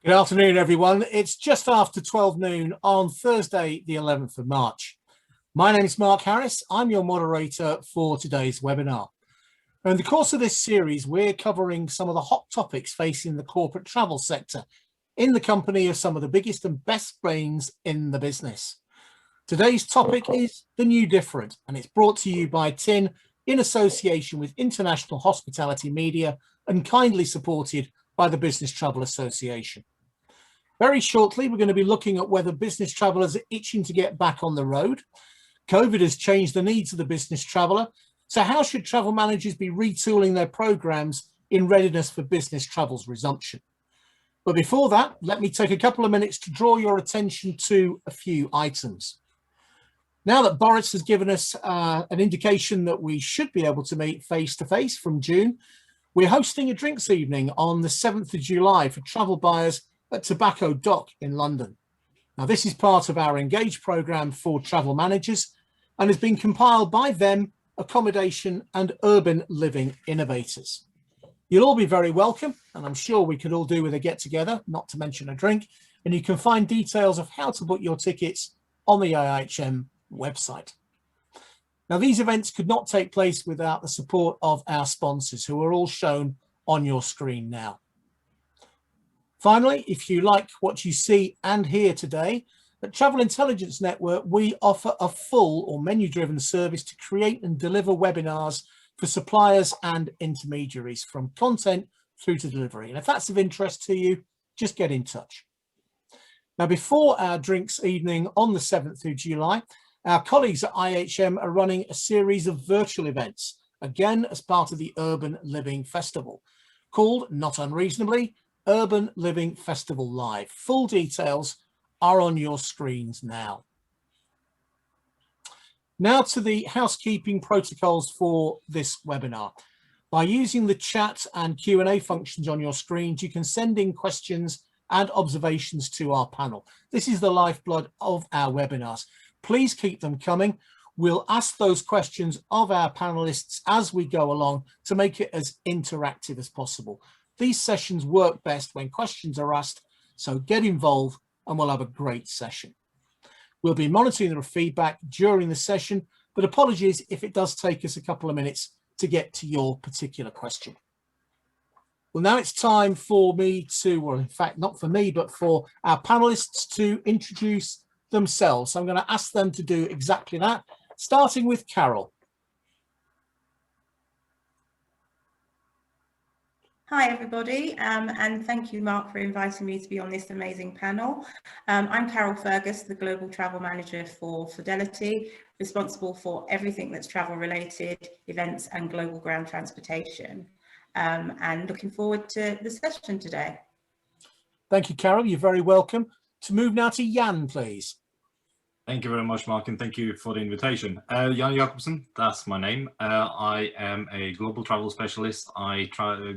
Good afternoon, everyone. It's just after 12 noon on Thursday, the 11th of March. My name is Mark Harris. I'm your moderator for today's webinar. In the course of this series, we're covering some of the hot topics facing the corporate travel sector in the company of some of the biggest and best brains in the business. Today's topic is the new different, and it's brought to you by Trine in association with International Hospitality Media and kindly supported by the Business Travel Association. Very shortly, we're going to be looking at whether business travellers are itching to get back on the road. COVID has changed the needs of the business traveller. So how should travel managers be retooling their programs in readiness for business travel's resumption? But before that, let me take a couple of minutes to draw your attention to a few items. Now that Boris has given us an indication that we should be able to meet face-to-face from June, we're hosting a drinks evening on the 7th of July for travel buyers at Tobacco Dock in London. Now, this is part of our Engage programme for travel managers and has been compiled by them, accommodation and urban living innovators. You'll all be very welcome, and I'm sure we could all do with a get-together, not to mention a drink, and you can find details of how to book your tickets on the IHM website. Now, these events could not take place without the support of our sponsors, who are all shown on your screen now. Finally, if you like what you see and hear today, at Travel Intelligence Network, we offer a full or menu-driven service to create and deliver webinars for suppliers and intermediaries, from content through to delivery. And if that's of interest to you, just get in touch. Now, before our drinks evening on the 7th of July, our colleagues at IHM are running a series of virtual events, again as part of the Urban Living Festival, called, not unreasonably, Urban Living Festival Live. Full details are on your screens now. Now to the housekeeping protocols for this webinar. By using the chat and Q&A functions on your screens, you can send in questions and observations to our panel. This is the lifeblood of our webinars. Please keep them coming. We'll ask those questions of our panelists as we go along to make it as interactive as possible. These sessions work best when questions are asked, so get involved and we'll have a great session. We'll be monitoring the feedback during the session, but apologies if it does take us a couple of minutes to get to your particular question. Well, now it's time for me to, well, in fact, not for me, but for our panelists to introduce themselves. So I'm going to ask them to do exactly that, starting with Carol. Hi everybody, and thank you Mark for inviting me to be on this amazing panel. I'm Carol Fergus, the Global Travel Manager for Fidelity, responsible for everything that's travel related, events and global ground transportation, and looking forward to the session today. Thank you, Carol, you're very welcome. To move now to Jan, please. Thank you very much, Mark, and thank you for the invitation. Jan Jacobsen, that's my name. I am a global travel specialist. I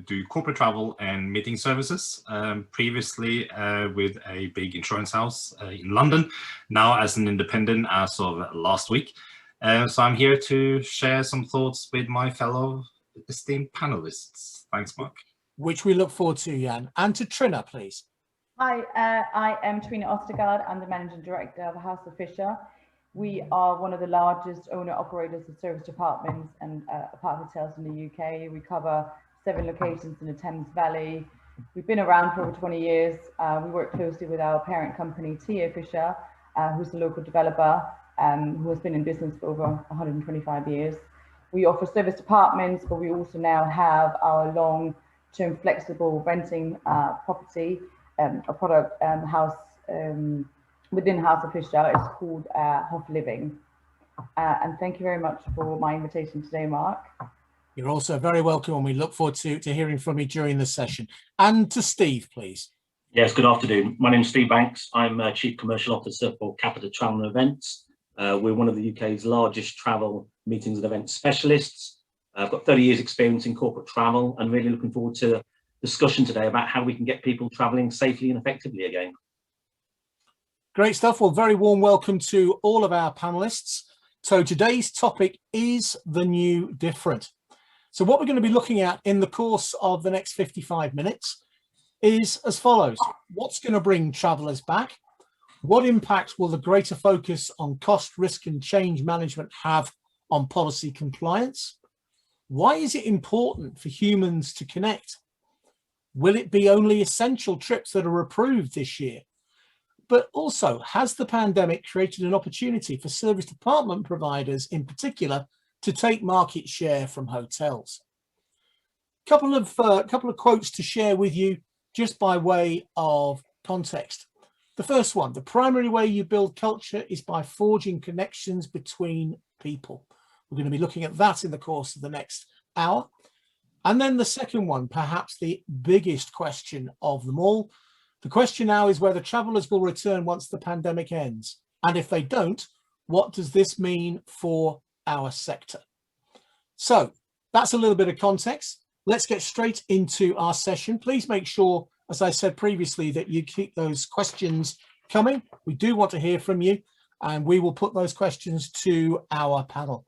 do corporate travel and meeting services, previously with a big insurance house in London, now as an independent as of last week. So I'm here to share some thoughts with my fellow esteemed panelists. Thanks, Mark. Which we look forward to, Jan. And to Trine, please. Hi, I am Trine Oestergaard. I'm the Managing Director of House of Fisher. We are one of the largest owner-operators of service departments and apart hotels in the UK. We cover 7 locations in the Thames Valley. We've been around for over 20 years. We work closely with our parent company, T.O. Fisher, who's a local developer who has been in business for over 125 years. We offer service departments, but we also now have our long-term flexible renting property, a product house within House of Fisher. It's called Hof Living. And thank you very much for my invitation today, Mark. You're also very welcome, and we look forward to hearing from you during the session. And to Steve, please. Yes, good afternoon. My name is Steve Banks. I'm Chief Commercial Officer for Capita Travel and Events. We're one of the UK's largest travel meetings and events specialists. I've got 30 years experience in corporate travel and really looking forward to discussion today about how we can get people travelling safely and effectively again. Great stuff. Well, very warm welcome to all of our panelists. So today's topic is the new different. So what we're going to be looking at in the course of the next 55 minutes is as follows. What's going to bring travellers back? What impact will the greater focus on cost, risk and change management have on policy compliance? Why is it important for humans to connect? Will it be only essential trips that are approved this year? But also, has the pandemic created an opportunity for service department providers in particular to take market share from hotels? Couple of quotes to share with you just by way of context. The first one, the primary way you build culture is by forging connections between people. We're going to be looking at that in the course of the next hour. And then the second one, perhaps the biggest question of them all. The question now is whether travellers will return once the pandemic ends. And if they don't, what does this mean for our sector? So that's a little bit of context. Let's get straight into our session. Please make sure, as I said previously, that you keep those questions coming. We do want to hear from you, and we will put those questions to our panel.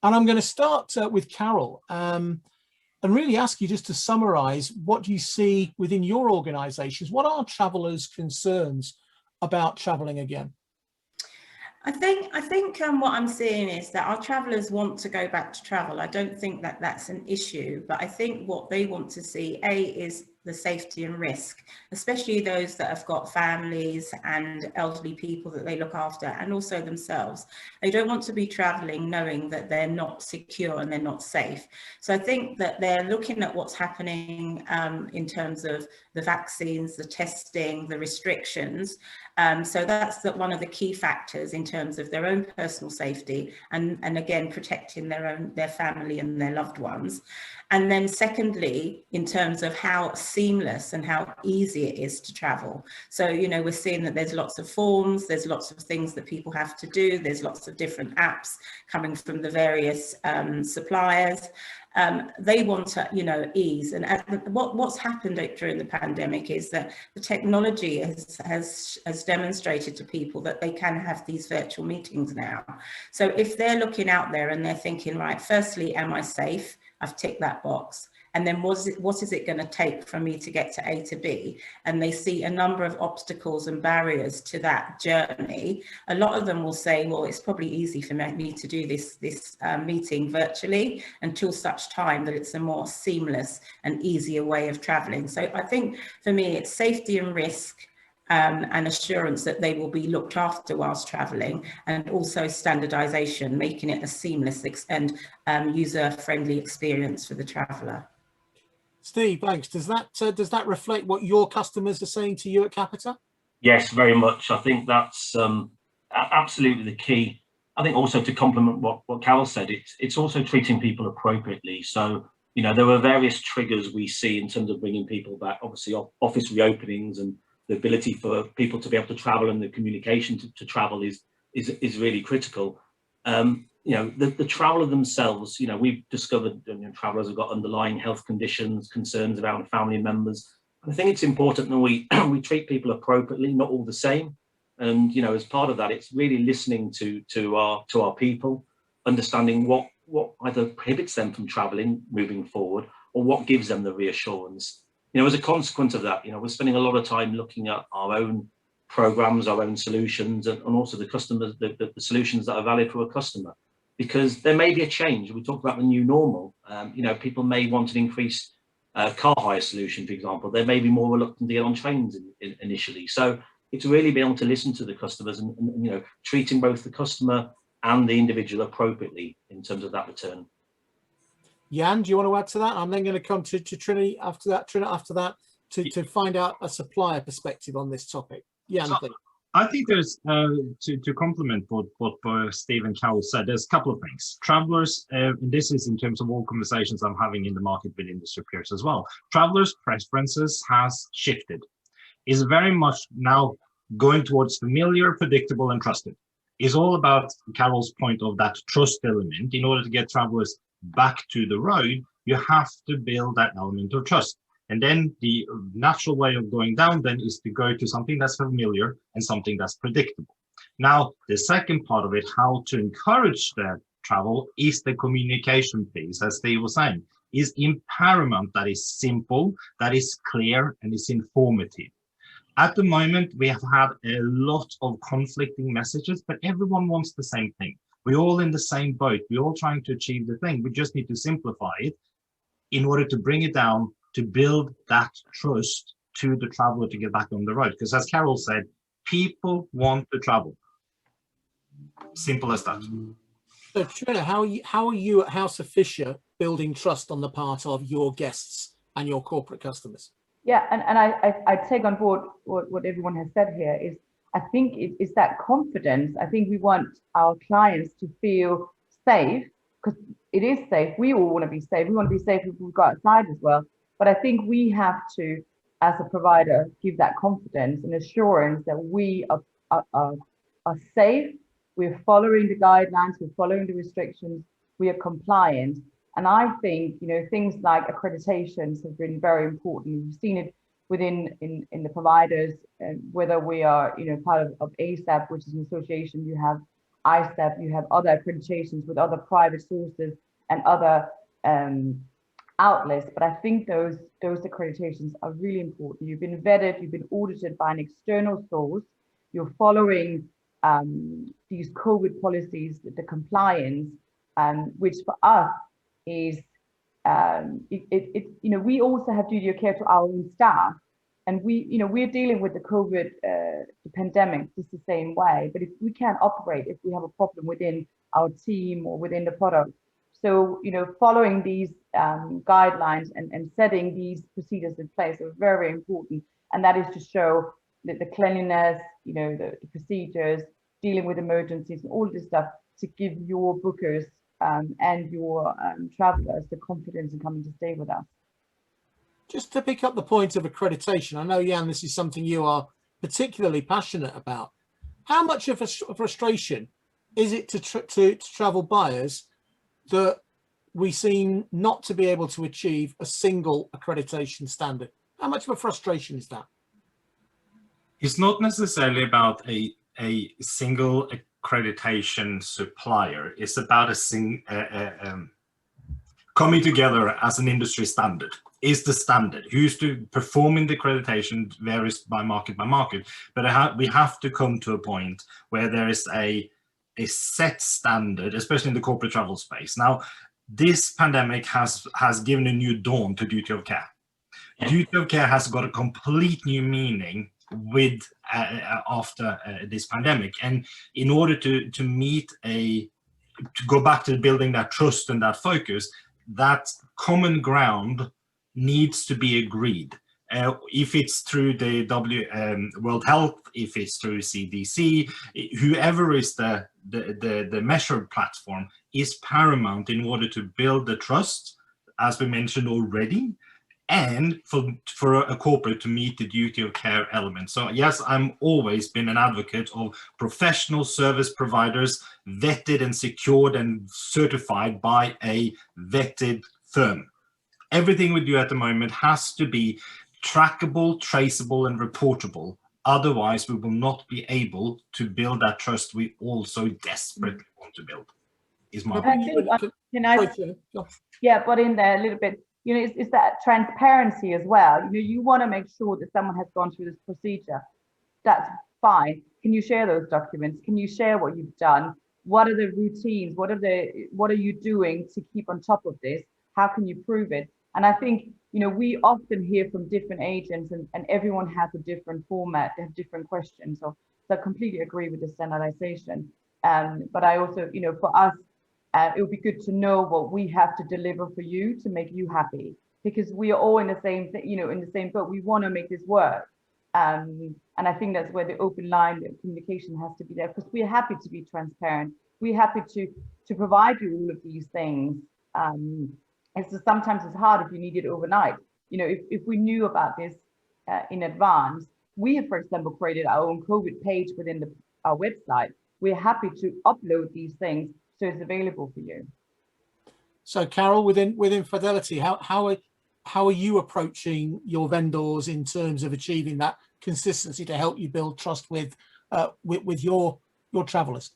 And I'm going to start with Carol and really ask you just to summarise what you see within your organisations. What are travellers' concerns about travelling again? I think what I'm seeing is that our travellers want to go back to travel. I don't think that that's an issue, but I think what they want to see, is the safety and risk, especially those that have got families and elderly people that they look after, and also themselves. They don't want to be travelling knowing that they're not secure and they're not safe. So I think that they're looking at what's happening in terms of the vaccines, the testing, the restrictions. So that's one of the key factors in terms of their own personal safety and again, protecting their family and their loved ones. And then secondly, in terms of how seamless and how easy it is to travel. So, you know, we're seeing that there's lots of forms, there's lots of things that people have to do, there's lots of different apps coming from the various suppliers. They want ease. And what's happened during the pandemic is that the technology has demonstrated to people that they can have these virtual meetings now. So if they're looking out there and they're thinking, right, firstly, am I safe? I've ticked that box. And then what is it going to take for me to get to A to B? And they see a number of obstacles and barriers to that journey. A lot of them will say, well, it's probably easy for me to do this meeting virtually until such time that it's a more seamless and easier way of traveling. So I think for me, it's safety and risk and assurance that they will be looked after whilst travelling, and also standardisation, making it a seamless and user-friendly experience for the traveller. Steve, thanks. Does that reflect what your customers are saying to you at Capita? Yes, very much. I think that's absolutely the key. I think also to complement what Carol said, it's also treating people appropriately. So, you know, there are various triggers we see in terms of bringing people back. Obviously, office reopenings and the ability for people to be able to travel, and the communication to travel is really critical. You know, the traveller themselves, you know, we've discovered travellers have got underlying health conditions, concerns about family members. I think it's important that we treat people appropriately, not all the same. And, you know, as part of that, it's really listening to our people, understanding what either prohibits them from travelling moving forward, or what gives them the reassurance. You know, as a consequence of that, you know, we're spending a lot of time looking at our own programs, our own solutions, and also the customers, the solutions that are valid for a customer, because there may be a change. We talk about the new normal. You know, people may want an increased car hire solution, for example. They may be more reluctant to get on trains initially. So it's really being able to listen to the customers and you know, treating both the customer and the individual appropriately in terms of that return. Jan, do you want to add to that? I'm then going to come to Trine after that. To find out a supplier perspective on this topic. Jan, so, please. I think there's to complement what both Steve and Carol said. There's a couple of things. Travelers, this is in terms of all conversations I'm having in the market with industry peers as well. Travelers' preferences has shifted. Is very much now going towards familiar, predictable, and trusted. It's all about Carol's point of that trust element. In order to get travelers back to the road, you have to build that element of trust. And then the natural way of going down then is to go to something that's familiar and something that's predictable. Now, the second part of it, how to encourage that travel, is the communication piece, as Steve was saying. is in paramount that is simple, that is clear, and is informative. At the moment, we have had a lot of conflicting messages, but everyone wants the same thing. We're all in the same boat. We're all trying to achieve the thing. We just need to simplify it in order to bring it down, to build that trust to the traveler to get back on the road. Because as Carol said, people want to travel. Simple as that. So Trine, how are you at House of Fisher building trust on the part of your guests and your corporate customers? Yeah, and I take on board what everyone has said here is, I think it's that confidence. I think we want our clients to feel safe, because it is safe. We all want to be safe. We want to be safe if we go outside as well. But I think we have to, as a provider, give that confidence and assurance that we are safe. We're following the guidelines. We're following the restrictions. We are compliant. And I think, you know, things like accreditations have been very important. We've seen it within in the providers, and whether we are, you know, part of ASAP, which is an association, you have ISAP, you have other accreditations with other private sources and other outlets. But I think those accreditations are really important. You've been vetted, you've been audited by an external source, you're following these COVID policies, the compliance, which for us is, you know, we also have duty of care to our own staff, and we're dealing with the COVID the pandemic just the same way. But if we can't operate, if we have a problem within our team or within the product, so, you know, following these guidelines and setting these procedures in place are very important, and that is to show that the cleanliness, you know, the procedures, dealing with emergencies and all of this stuff, to give your bookers and your travelers the confidence in coming to stay with us. Just to pick up the point of accreditation, I know, Jan, this is something you are particularly passionate about. How much of a frustration is it to travel buyers that we seem not to be able to achieve a single accreditation standard? How much of a frustration is that? It's not necessarily about a single accreditation supplier. It's about coming together as an industry standard. Is the standard. Who's to performing the accreditation varies by market, but we have to come to a point where there is a set standard, especially in the corporate travel space. Now, this pandemic has given a new dawn to duty of care. Duty of care has got a complete new meaning with after this pandemic, and in order to meet to go back to building that trust and that focus, that common ground needs to be agreed. If it's through the World Health, if it's through CDC, whoever is the measure platform is paramount in order to build the trust, as we mentioned already, and for a corporate to meet the duty of care element. So yes, I'm always been an advocate of professional service providers, vetted and secured and certified by a vetted firm. Everything we do at the moment has to be trackable, traceable, and reportable. Otherwise, we will not be able to build that trust we also desperately want to build. Is my opinion. Yeah, but in there a little bit, you know, it's that transparency as well. You know, you want to make sure that someone has gone through this procedure. That's fine. Can you share those documents? Can you share what you've done? What are the routines? What are you doing to keep on top of this? How can you prove it? And I think, you know, we often hear from different agents, and everyone has a different format. They have different questions. So I completely agree with the standardization. But I also, you know, for us, it would be good to know what we have to deliver for you to make you happy, because we are all in the same, you know, in the same boat. We want to make this work. And I think that's where the open line of communication has to be there, because we're happy to be transparent. We're happy to provide you all of these things. It's just, sometimes it's hard if you need it overnight. You know, if we knew about this in advance, we have, for example, created our own COVID page within our website. We're happy to upload these things so it's available for you. So, Carol, within Fidelity, how are you approaching your vendors in terms of achieving that consistency to help you build trust with your travellers?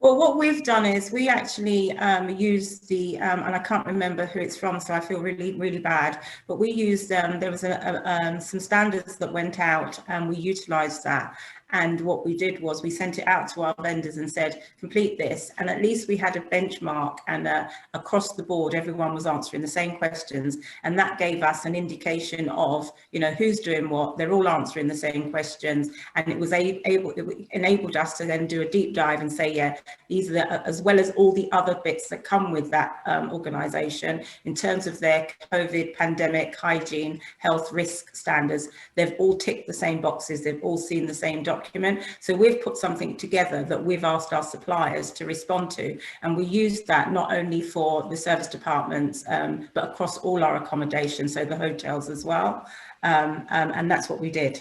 Well, what we've done is we actually use the, and I can't remember who it's from, so I feel really, really bad, but we used, there was some standards that went out and we utilised that. And what we did was we sent it out to our vendors and said, complete this. And at least we had a benchmark, and across the board, everyone was answering the same questions. And that gave us an indication of, you know, who's doing what. They're all answering the same questions. And it was it enabled us to then do a deep dive and say, yeah, these are the, as well as all the other bits that come with that organisation in terms of their COVID, pandemic, hygiene, health, risk standards. They've all ticked the same boxes. They've all seen the same document. So we've put something together that we've asked our suppliers to respond to, and we used that not only for the service departments but across all our accommodation, so the hotels as well, and that's what we did.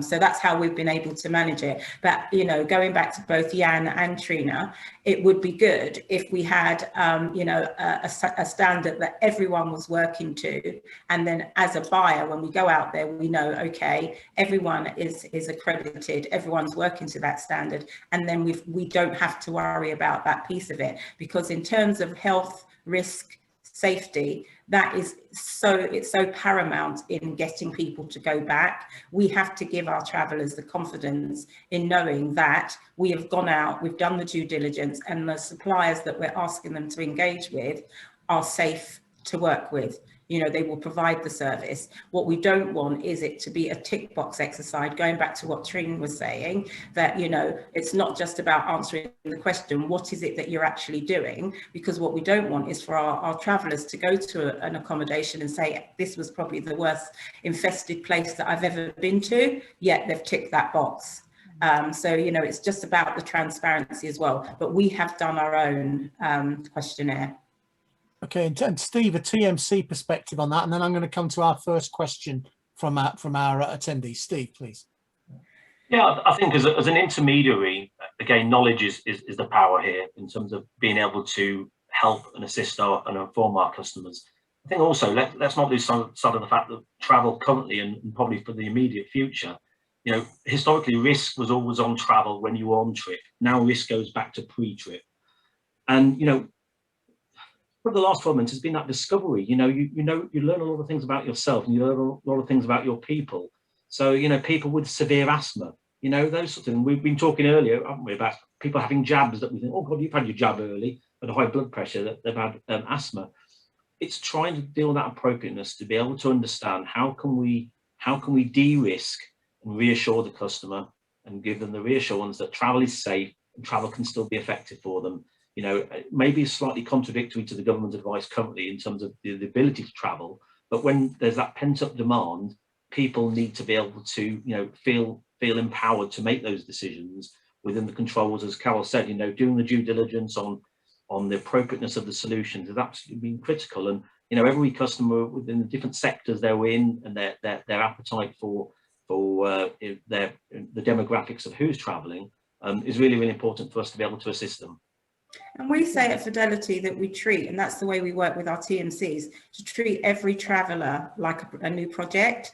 So that's how we've been able to manage it. But, you know, going back to both Jan and Trine, it would be good if we had, you know, a standard that everyone was working to. And then as a buyer, when we go out there, we know, okay, everyone is accredited, everyone's working to that standard. And then we don't have to worry about that piece of it, because in terms of health, risk, safety, that is it's so paramount in getting people to go back. We have to give our travellers the confidence in knowing that we have gone out, we've done the due diligence, and the suppliers that we're asking them to engage with are safe to work with. You know, they will provide the service. What we don't want is it to be a tick box exercise, going back to what Trine was saying, that, you know, it's not just about answering the question, what is it that you're actually doing? Because what we don't want is for our travellers to go to an accommodation and say, this was probably the worst infested place that I've ever been to, yet they've ticked that box. So, you know, it's just about the transparency as well. But we have done our own questionnaire. Okay, and Steve, a TMC perspective on that, and then I'm going to come to our first question from our attendees. Steve, please. Yeah, I think as an intermediary, again, knowledge is the power here in terms of being able to help and assist and inform our customers. I think also let's not lose sight of the fact that travel currently and probably for the immediate future, you know, historically risk was always on travel when you were on trip. Now risk goes back to pre-trip, and you know, for the last 12 months has been that discovery. You know, you learn a lot of things about yourself, and you learn a lot of things about your people. So, you know, people with severe asthma, you know, those sort of things. We've been talking earlier, haven't we, about people having jabs that we think, oh God, you've had your jab early, but high blood pressure, that they've had asthma. It's trying to deal with that appropriateness to be able to understand how can we de-risk and reassure the customer and give them the reassurance that travel is safe and travel can still be effective for them. You know, maybe slightly contradictory to the government advice currently in terms of the ability to travel, but when there's that pent-up demand, people need to be able to, you know, feel empowered to make those decisions within the controls. As Carol said, you know, doing the due diligence on the appropriateness of the solutions has absolutely been critical. And you know, every customer within the different sectors they're in and their appetite for the demographics of who's traveling is really, really important for us to be able to assist them. And we say at Fidelity that we treat, and that's the way we work with our TMCs, to treat every traveller like a new project.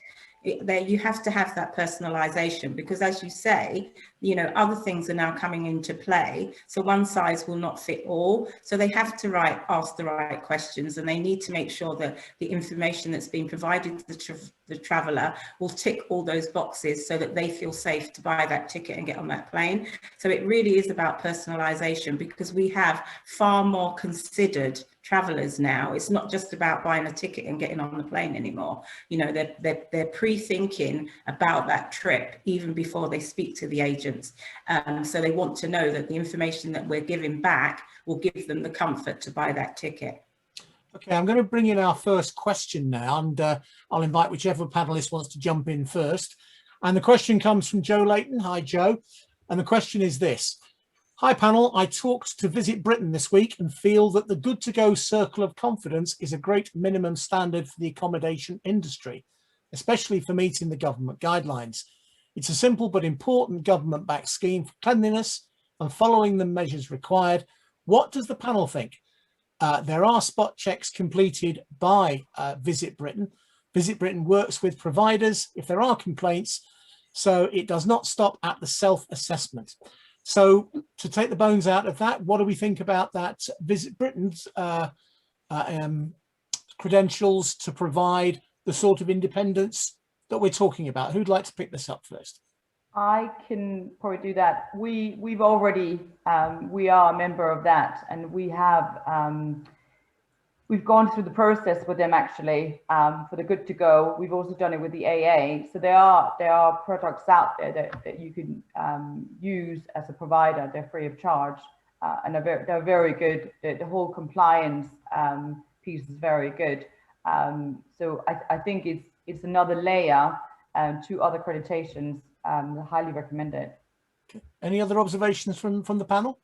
There you have to have that personalisation, because as you say, you know, other things are now coming into play, so one size will not fit all. So they have to ask the right questions, and they need to make sure that the information that's being provided to the traveller will tick all those boxes so that they feel safe to buy that ticket and get on that plane. So it really is about personalisation, because we have far more considered travellers now. It's not just about buying a ticket and getting on the plane anymore. You know, they're pre-thinking about that trip even before they speak to the agents. So they want to know that the information that we're giving back will give them the comfort to buy that ticket. Okay, I'm going to bring in our first question now, and I'll invite whichever panelist wants to jump in first. And the question comes from Joe Layton. Hi, Joe. And the question is this. Hi, panel. I talked to Visit Britain this week and feel that the good to go circle of confidence is a great minimum standard for the accommodation industry, especially for meeting the government guidelines. It's a simple but important government-backed scheme for cleanliness and following the measures required. What does the panel think? There are spot checks completed by Visit Britain. Visit Britain works with providers if there are complaints, so it does not stop at the self-assessment. So to take the bones out of that, what do we think about that Visit Britain's credentials to provide the sort of independence that we're talking about? Who'd like to pick this up first? I can probably do that. We've already, we are a member of that, and we have, we've gone through the process with them actually for the good to go. We've also done it with the AA. So there are products out there that you can use as a provider. They're free of charge, and they're very good. The whole compliance piece is very good. So I think it's another layer to other accreditations. Highly recommended. Okay. Any other observations from the panel?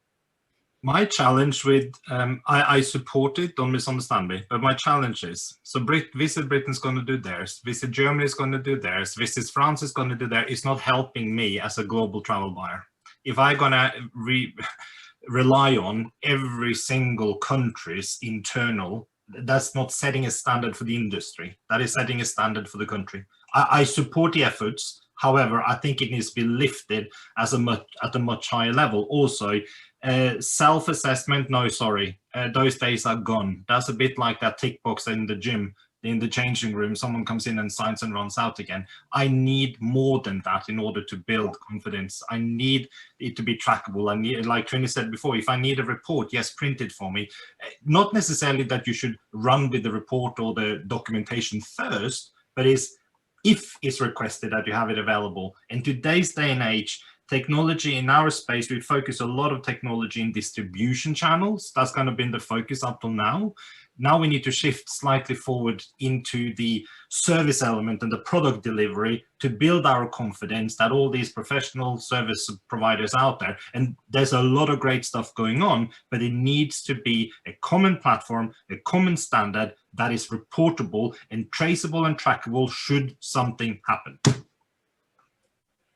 My challenge with, I support it, don't misunderstand me, but my challenge is, so Visit Britain's going to do theirs, Visit Germany is going to do theirs, Visit France is going to do theirs. It's not helping me as a global travel buyer. If I'm going to rely on every single country's internal, that's not setting a standard for the industry. That is setting a standard for the country. I support the efforts. However, I think it needs to be lifted at a much higher level. Also, self-assessment, no, sorry, those days are gone. That's a bit like that tick box in the gym, in the changing room. Someone comes in and signs and runs out again. I need more than that in order to build confidence. I need it to be trackable. I need, like Trine said before, if I need a report, yes, print it for me. Not necessarily that you should run with the report or the documentation first, but if it's requested that you have it available. In today's day and age, technology in our space, we focus a lot of technology in distribution channels. That's kind of been the focus up till now. Now we need to shift slightly forward into the service element and the product delivery to build our confidence that all these professional service providers out there, and there's a lot of great stuff going on, but it needs to be a common platform, a common standard that is reportable and traceable and trackable should something happen.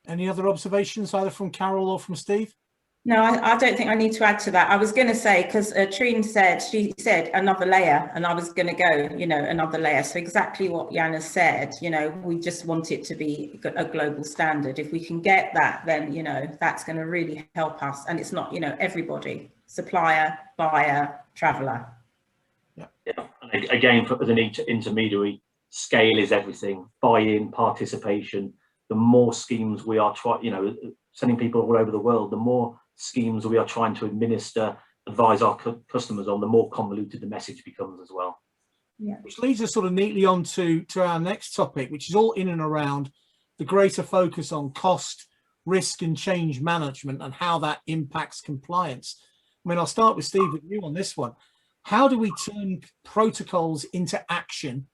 Any other observations either from Carol or from Steve? No, I don't think I need to add to that. I was going to say, because Trine said, she said another layer, and I was going to go, you know, another layer. So exactly what Jana said, you know, we just want it to be a global standard. If we can get that, then, you know, that's going to really help us. And it's not, you know, everybody, supplier, buyer, traveller. Yeah. Again, as an intermediary, scale is everything. Buy-in, participation. The more schemes we are trying, you know, sending people all over the world, the more schemes we are trying to administer, advise our customers on, the more convoluted the message becomes as well. Yeah. Which leads us sort of neatly on to our next topic, which is all in and around the greater focus on cost, risk and change management and how that impacts compliance. I mean, I'll start with Steve, with you on this one. How do we turn protocols into action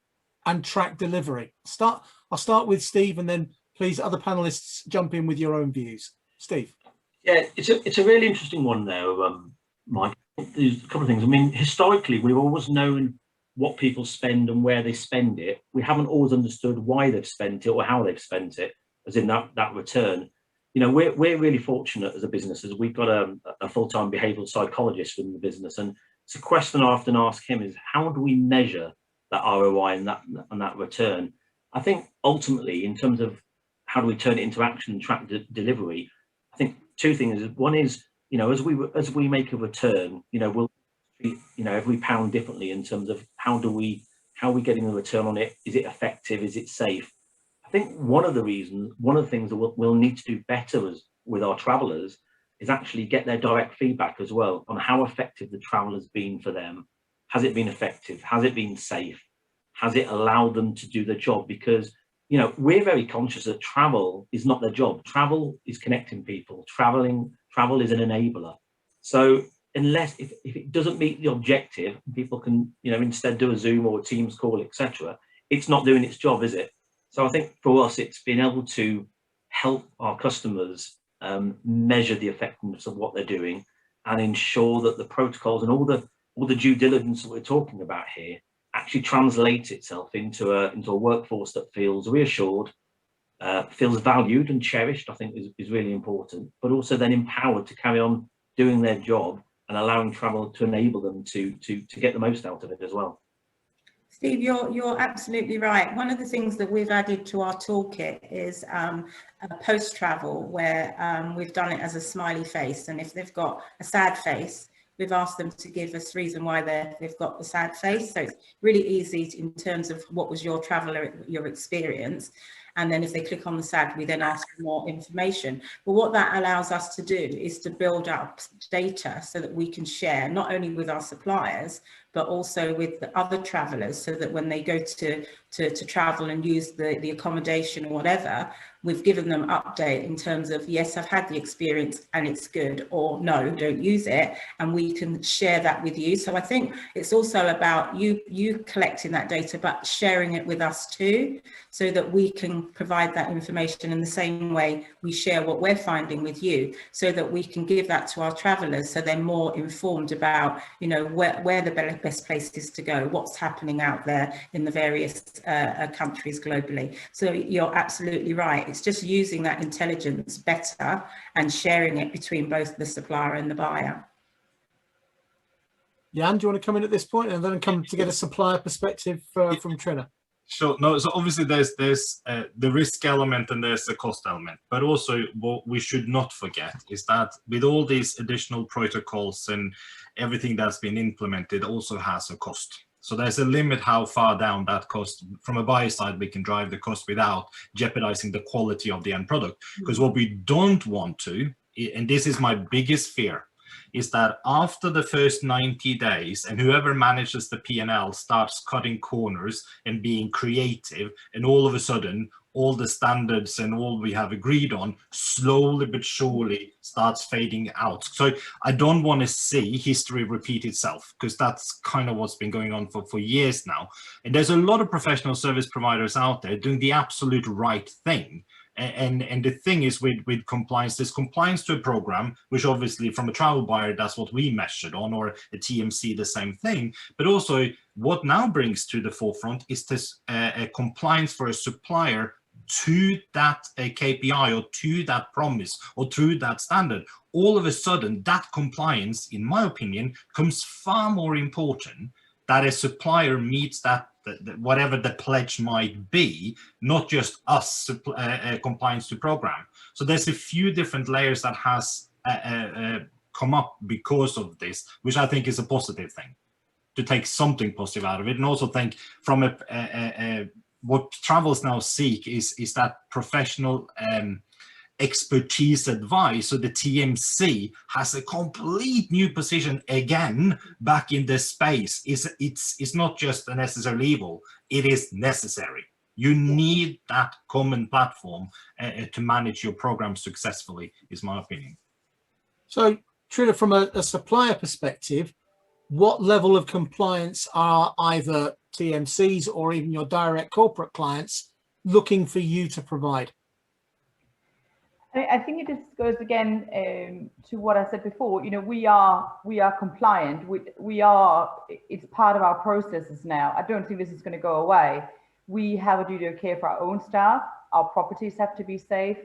and track delivery? I'll start with Steve, and then please, other panelists, jump in with your own views. Steve. Yeah, it's a really interesting one there, Mike. There's a couple of things. I mean, historically, we've always known what people spend and where they spend it. We haven't always understood why they've spent it or how they've spent it, as in that return. You know, we're really fortunate as a business, as we've got a full-time behavioural psychologist within the business, and it's a question I often ask him is, how do we measure that ROI and that return? I think ultimately, in terms of how do we turn it into action and track delivery, I think two things. One is, you know, as we make a return, you know, we'll treat, you know, every pound differently in terms of how are we getting a return on it? Is it effective? Is it safe? I think one of the things that we'll need to do better with our travellers is actually get their direct feedback as well on how effective the travel has been for them. Has it been effective? Has it been safe? Has it allowed them to do their job? Because, you know, we're very conscious that travel is not their job. Travel is connecting people. Travel is an enabler. So unless if it doesn't meet the objective, people can, you know, instead do a Zoom or a Teams call, etc. It's not doing its job, is it? So I think for us, it's being able to help our customers measure the effectiveness of what they're doing and ensure that the protocols and all the due diligence that we're talking about here actually translates itself into a workforce that feels reassured, feels valued and cherished, I think is really important, but also then empowered to carry on doing their job and allowing travel to enable them to get the most out of it as well. Steve, you're absolutely right. One of the things that we've added to our toolkit is a post-travel where we've done it as a smiley face. And if they've got a sad face, we've asked them to give us reason why they've got the sad face. So it's really easy in terms of what was your your experience. And then if they click on the sad, we then ask for more information. But what that allows us to do is to build up data so that we can share not only with our suppliers, but also with the other travellers, so that when they go to travel and use the accommodation or whatever, we've given them update in terms of, yes, I've had the experience and it's good, or no, don't use it, and we can share that with you. So I think it's also about you collecting that data, but sharing it with us too, so that we can provide that information in the same way we share what we're finding with you, so that we can give that to our travellers, so they're more informed about, you know, where the best places to go, what's happening out there in the various countries globally. So you're absolutely right. It's just using that intelligence better and sharing it between both the supplier and the buyer. Jan, do you want to come in at this point and then come to get a supplier perspective from Trine? Sure. No, so obviously there's the risk element and there's the cost element, but also what we should not forget is that with all these additional protocols and everything that's been implemented also has a cost. So there's a limit how far down that cost from a buyer side we can drive the cost without jeopardizing the quality of the end product. Because what we don't want to, and this is my biggest fear, is that after the first 90 days and whoever manages the P&L starts cutting corners and being creative, and all of a sudden all the standards and all we have agreed on slowly but surely starts fading out. So I don't want to see history repeat itself, because that's kind of what's been going on for years now. And there's a lot of professional service providers out there doing the absolute right thing. And the thing is with compliance, there's compliance to a program, which obviously from a travel buyer, that's what we measured on, or a TMC, the same thing. But also what now brings to the forefront is this compliance for a supplier to that KPI or to that promise or to that standard. All of a sudden, that compliance, in my opinion, becomes far more important, that a supplier meets that, whatever the pledge might be, not just us compliance to program. So there's a few different layers that has come up because of this, which I think is a positive thing, to take something positive out of it. And also think from what travels now seek is that professional expertise advice. So the TMC has a complete new position again back in this space. It's not just a necessary evil, it is necessary. You need that common platform to manage your program successfully, is my opinion. So Trine, from a supplier perspective, what level of compliance are either TMCs or even your direct corporate clients looking for you to provide? I think it just goes again to what I said before. You know, we are compliant. It's part of our processes now. I don't think this is going to go away. We have a duty of care for our own staff. Our properties have to be safe.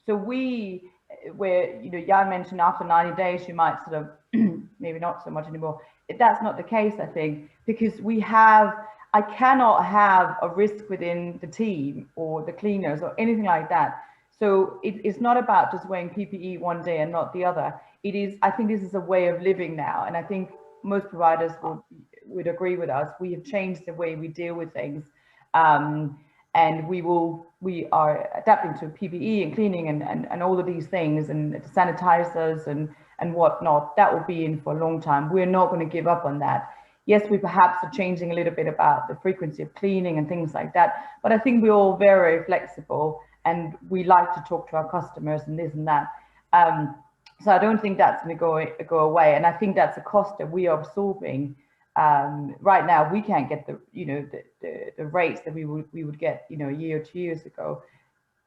So where, you know, Jan mentioned after 90 days, you might sort of maybe not so much anymore. That's not the case, I think, because I cannot have a risk within the team or the cleaners or anything like that. So it's not about just wearing PPE one day and not the other. It is, I think this is a way of living now. And I think most providers would agree with us. We have changed the way we deal with things. And we are adapting to PPE and cleaning and all of these things, and sanitizers and whatnot. That will be in for a long time. We're not going to give up on that. Yes, we perhaps are changing a little bit about the frequency of cleaning and things like that, but I think we're all very, very flexible, and we like to talk to our customers and this and that. So I don't think that's going to go away, and I think that's a cost that we are absorbing. Right now, we can't get the rates that we would get, you know, a year or 2 years ago.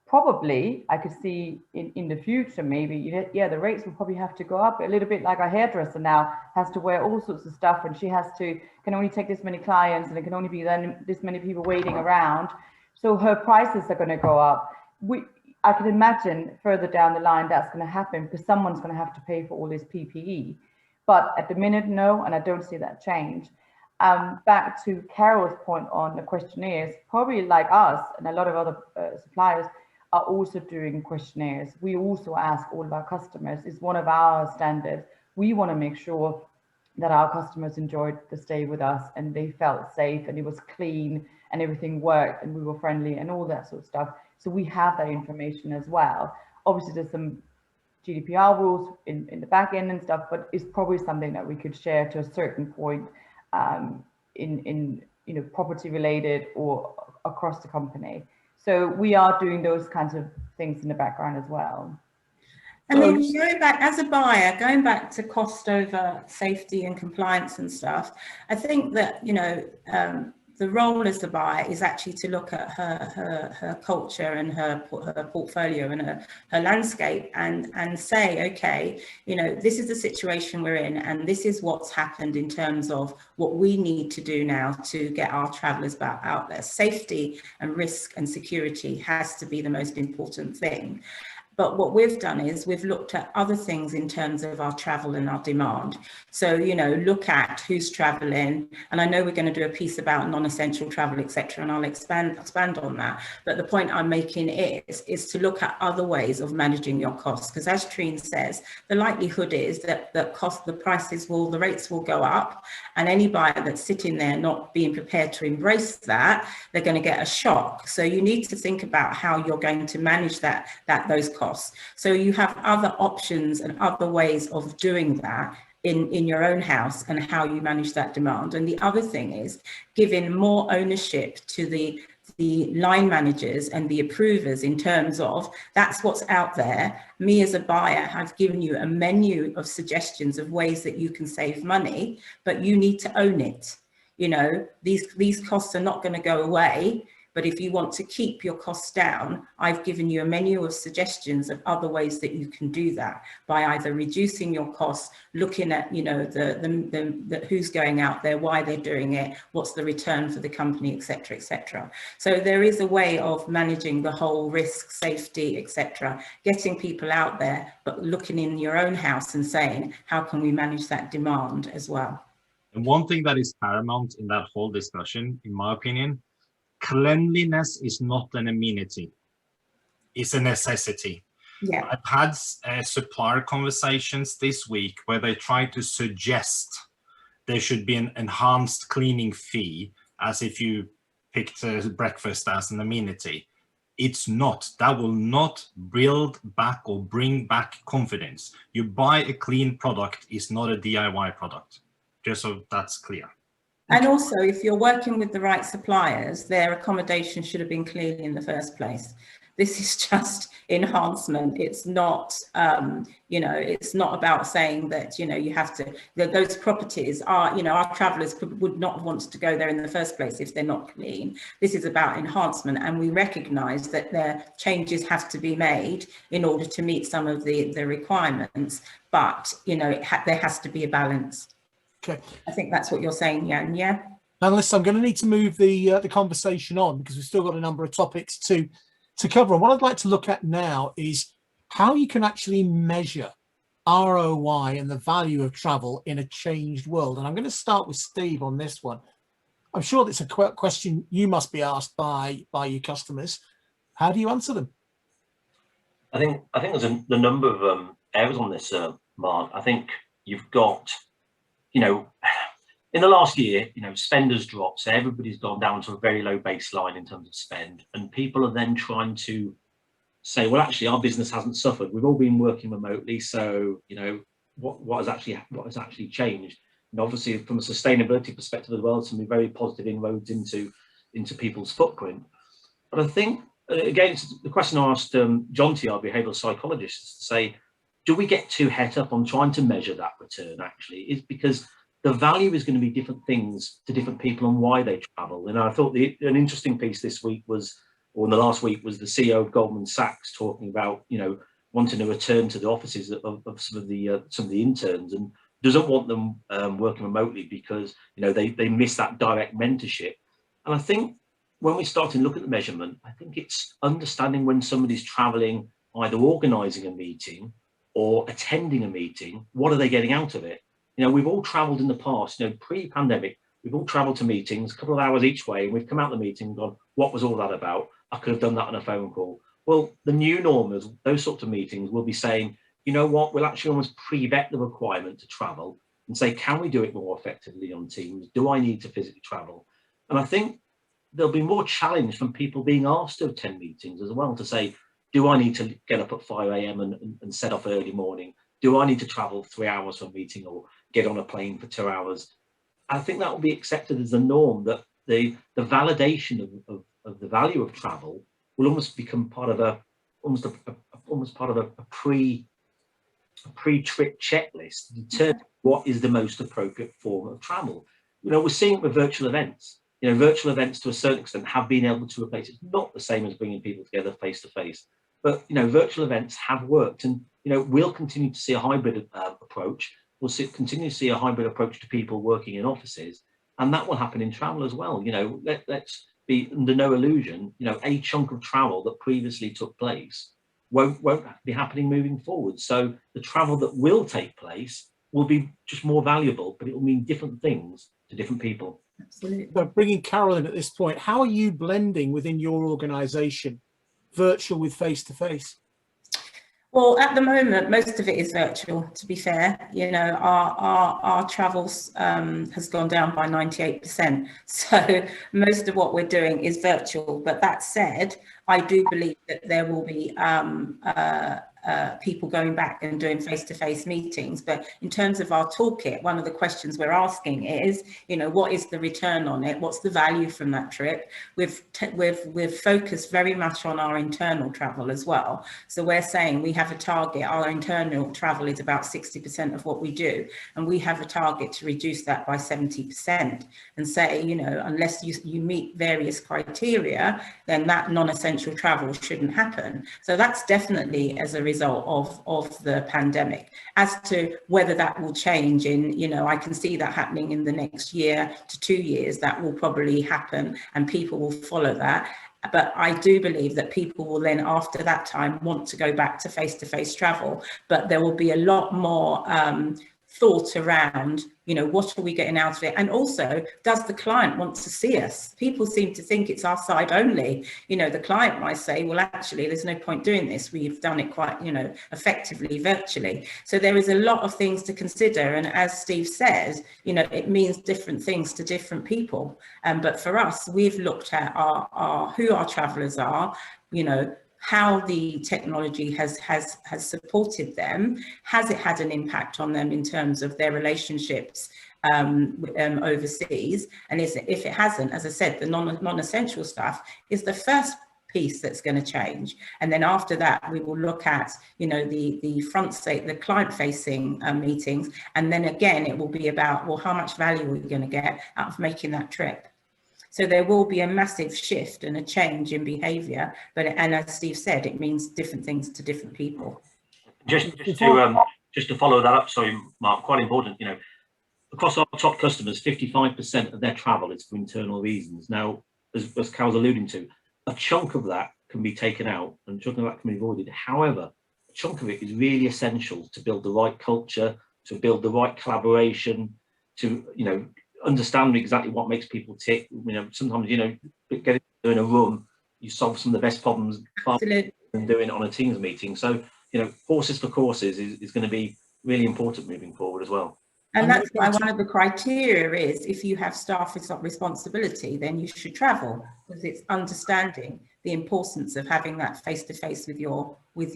Probably, I could see in the future, maybe, the rates will probably have to go up a little bit, like our hairdresser now has to wear all sorts of stuff, and she can only take this many clients, and it can only be then this many people waiting around. So her prices are going to go up. I can imagine further down the line that's going to happen, because someone's going to have to pay for all this PPE. But at the minute, no, and I don't see that change. Back to Carol's point on the questionnaires, probably like us and a lot of other suppliers are also doing questionnaires. We also ask all of our customers. It's one of our standards. We want to make sure that our customers enjoyed the stay with us and they felt safe and it was clean and everything worked and we were friendly and all that sort of stuff. So we have that information as well. Obviously, there's some GDPR rules in the back end and stuff, but it's probably something that we could share to a certain point in property related or across the company. So we are doing those kinds of things in the background as well. And then going back as a buyer, going back to cost over safety and compliance and stuff, I think that, the role as the buyer is actually to look at her culture and her portfolio and her landscape and say, okay, this is the situation we're in and this is what's happened in terms of what we need to do now to get our travellers back out there. Safety and risk and security has to be the most important thing. But what we've done is we've looked at other things in terms of our travel and our demand. So, look at who's traveling. And I know we're going to do a piece about non-essential travel, etc. And I'll expand on that. But the point I'm making is to look at other ways of managing your costs. Because as Trine says, the likelihood is that the rates will go up. And any buyer that's sitting there not being prepared to embrace that, they're going to get a shock. So you need to think about how you're going to manage those costs. So you have other options and other ways of doing that in your own house and how you manage that demand. And the other thing is giving more ownership to the line managers and the approvers in terms of that's what's out there. Me as a buyer have given you a menu of suggestions of ways that you can save money, but you need to own it. These costs are not going to go away. But if you want to keep your costs down, I've given you a menu of suggestions of other ways that you can do that by either reducing your costs, looking at, the who's going out there, why they're doing it, what's the return for the company, etc., etc. So there is a way of managing the whole risk, safety, etc., getting people out there, but looking in your own house and saying, how can we manage that demand as well? And one thing that is paramount in that whole discussion, in my opinion, cleanliness is not an amenity, it's a necessity. Yeah. I've had supplier conversations this week where they try to suggest there should be an enhanced cleaning fee, as if you picked breakfast as an amenity. It's not. That will not build back or bring back confidence. You buy a clean product is not a DIY product, just so that's clear. And also, if you're working with the right suppliers, their accommodation should have been clean in the first place. This is just enhancement. It's not, it's not about saying that, you have to, those properties are, our travellers would not want to go there in the first place if they're not clean. This is about enhancement. And we recognise that their changes have to be made in order to meet some of the requirements. But, there has to be a balance. Okay. I think that's what you're saying, Jan, yeah? Panelists, I'm going to need to move the conversation on because we've still got a number of topics to cover. And what I'd like to look at now is how you can actually measure ROI and the value of travel in a changed world. And I'm going to start with Steve on this one. I'm sure that's a question you must be asked by your customers. How do you answer them? I think there's a number of areas on this, Mark. I think you've got, in the last year, spend has dropped, so everybody's gone down to a very low baseline in terms of spend, and people are then trying to say, well, actually, our business hasn't suffered. We've all been working remotely, so what has actually changed? And obviously, from a sustainability perspective as well, some very positive inroads into people's footprint. But I think again, the question I asked John T, our behavioural psychologist, is to say, do we get too het up on trying to measure that return? Actually, is because the value is going to be different things to different people and why they travel. And I thought an interesting piece this week was, or in the last week, was the CEO of Goldman Sachs talking about, wanting to return to the offices of some of the interns, and doesn't want them working remotely because, they miss that direct mentorship. And I think when we start to look at the measurement, I think it's understanding when somebody's traveling, either organising a meeting or attending a meeting, what are they getting out of it? We've all traveled in the past, pre-pandemic, we've all travelled to meetings, a couple of hours each way, and we've come out of the meeting and gone, what was all that about? I could have done that on a phone call. Well, the new norm is those sorts of meetings will be saying, you know what, we'll actually almost pre-vet the requirement to travel and say, can we do it more effectively on Teams? Do I need to physically travel? And I think there'll be more challenge from people being asked to attend meetings as well, to say, do I need to get up at 5 a.m. and set off early morning? Do I need to travel 3 hours for a meeting or get on a plane for 2 hours? I think that will be accepted as the norm, that the validation of the value of travel will almost become part of almost part of a pre-trip checklist to determine what is the most appropriate form of travel. You know, we're seeing it with virtual events. You know, virtual events to a certain extent have been able to replace, it's not the same as bringing people together face to face, but, you know, virtual events have worked, and, you know, we'll continue to see a hybrid approach. We'll continue to see a hybrid approach to people working in offices, and that will happen in travel as well. You know, let's be under no illusion, you know, a chunk of travel that previously took place won't be happening moving forward. So the travel that will take place will be just more valuable, but it will mean different things to different people. Absolutely. But bringing Carol in at this point, how are you blending within your organisation virtual with face-to-face? Well, at the moment, most of it is virtual, to be fair. You know, our travels has gone down by 98%. So most of what we're doing is virtual. But that said, I do believe that there will be people going back and doing face-to-face meetings. But in terms of our toolkit, one of the questions we're asking is, you know, what is the return on it? What's the value from that trip? We've focused very much on our internal travel as well. So we're saying we have a target. Our internal travel is about 60% of what we do, and we have a target to reduce that by 70%, and say, you know, unless you meet various criteria, then that non-essential travel shouldn't happen. So that's definitely as a result of the pandemic. As to whether that will change in, you know, I can see that happening in the next year to 2 years. That will probably happen, and people will follow that. But I do believe that people will then, after that time, want to go back to face-to-face travel. But there will be a lot more thought around, you know, what are we getting out of it? And also, does the client want to see us? People seem to think it's our side only. You know, the client might say, well, actually, there's no point doing this. We've done it quite, you know, effectively virtually. So there is a lot of things to consider. And as Steve says, you know, it means different things to different people. But for us, we've looked at who our travellers are, you know, how the technology has supported them. Has it had an impact on them in terms of their relationships overseas? And if it hasn't, as I said, the non-essential stuff is the first piece that's going to change. And then after that, we will look at, you know, the client-facing meetings. And then again, it will be about, well, how much value are we going to get out of making that trip? So there will be a massive shift and a change in behaviour, and as Steve said, it means different things to different people. Just to follow that up, sorry, Mark, quite important. You know, across our top customers, 55% of their travel is for internal reasons. Now, as Carol's alluding to, a chunk of that can be taken out, and a chunk of that can be avoided. However, a chunk of it is really essential to build the right culture, to build the right collaboration, to, you know, understand exactly what makes people tick. You know, sometimes, you know, getting in a room, you solve some of the best problems than doing it on a Teams meeting. So, you know, horses for courses is going to be really important moving forward as well. And that's why one of the criteria is, if you have staff responsibility, then you should travel, because it's understanding the importance of having that face-to-face with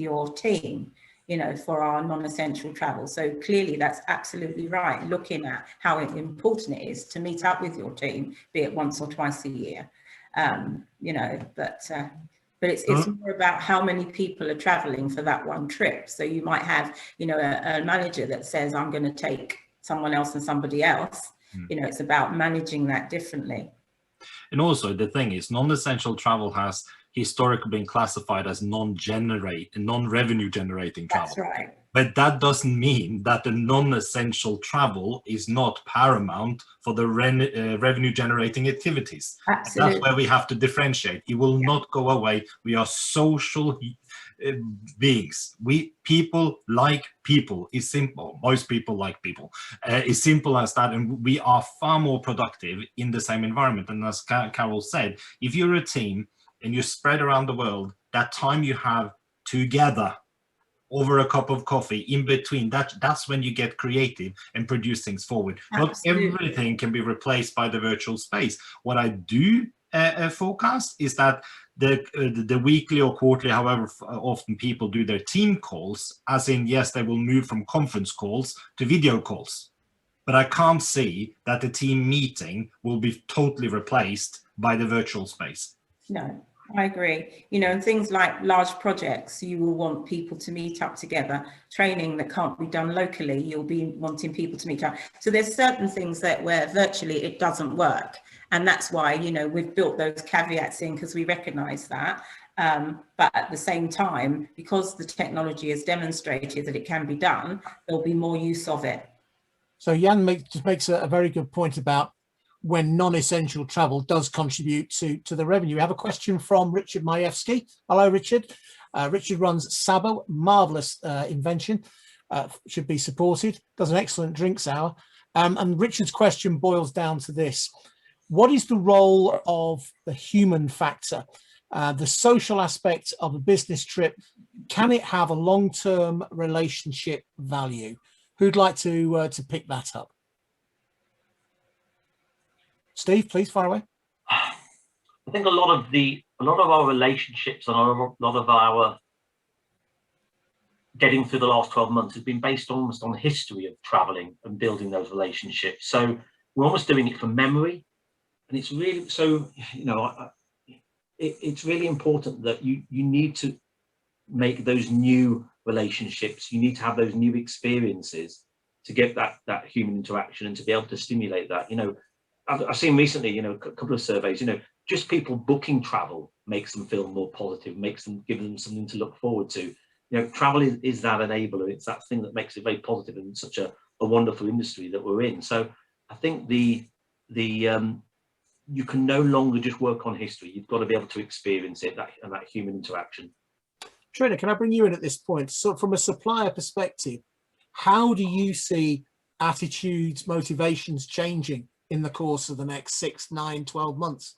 your team, you know, for our non-essential travel. So clearly that's absolutely right, looking at how important it is to meet up with your team, be it once or twice a year, you know, but it's more about how many people are traveling for that one trip. So you might have, you know, a manager that says, I'm going to take someone else and somebody else. You know, it's about managing that differently. And also the thing is, non-essential travel has historically been classified as non-revenue generating travel. That's right. But that doesn't mean that the non-essential travel is not paramount for the revenue generating activities. Absolutely. That's where we have to differentiate. It will not go away. We are social beings. People like people. Is simple. Most people like people. It's simple as that, and we are far more productive in the same environment. And as Carol said, if you're a team and you're spread around the world, that time you have together over a cup of coffee in between, that's when you get creative and produce things forward. Absolutely. Not everything can be replaced by the virtual space. What I do forecast is that the weekly or quarterly, however often people do their team calls, as in, yes, they will move from conference calls to video calls, but I can't see that the team meeting will be totally replaced by the virtual space. No, I agree. You know, and things like large projects, you will want people to meet up together. Training that can't be done locally, you'll be wanting people to meet up. So there's certain things that where virtually it doesn't work. And that's why, you know, we've built those caveats in, because we recognize that. But at the same time, because the technology has demonstrated that it can be done, there'll be more use of it. So Jan makes a very good point about when non-essential travel does contribute to the revenue. We have a question from Richard Majewski. Hello, Richard. Richard runs Sabo, marvelous invention, should be supported, does an excellent drinks hour. And Richard's question boils down to this: what is the role of the human factor, the social aspect of a business trip? Can it have a long-term relationship value? Who'd like to pick that up? Steve, please fire away. I think a lot of our relationships and a lot of our getting through the last 12 months has been based almost on the history of traveling and building those relationships. So we're almost doing it from memory, and it's really, so, you know, it's really important that you need to make those new relationships. You need to have those new experiences to get that human interaction and to be able to stimulate that. You know, I've seen recently, you know, a couple of surveys, you know, just people booking travel makes them feel more positive, give them something to look forward to. You know, travel is that enabler. It's that thing that makes it very positive and such a wonderful industry that we're in. So I think you can no longer just work on history. You've got to be able to experience it, that human interaction. Trine, can I bring you in at this point? So from a supplier perspective, how do you see attitudes, motivations changing in the course of the next 6, 9, 12 months?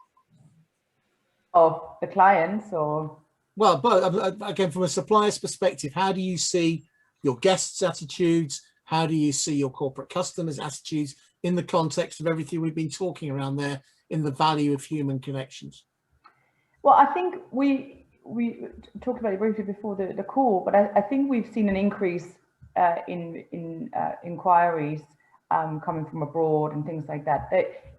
Of the clients, or? Well, but again, from a supplier's perspective, how do you see your guests' attitudes? How do you see your corporate customers' attitudes in the context of everything we've been talking around there in the value of human connections? Well, I think we talked about it briefly before the call, but I think we've seen an increase in inquiries coming from abroad and things like that.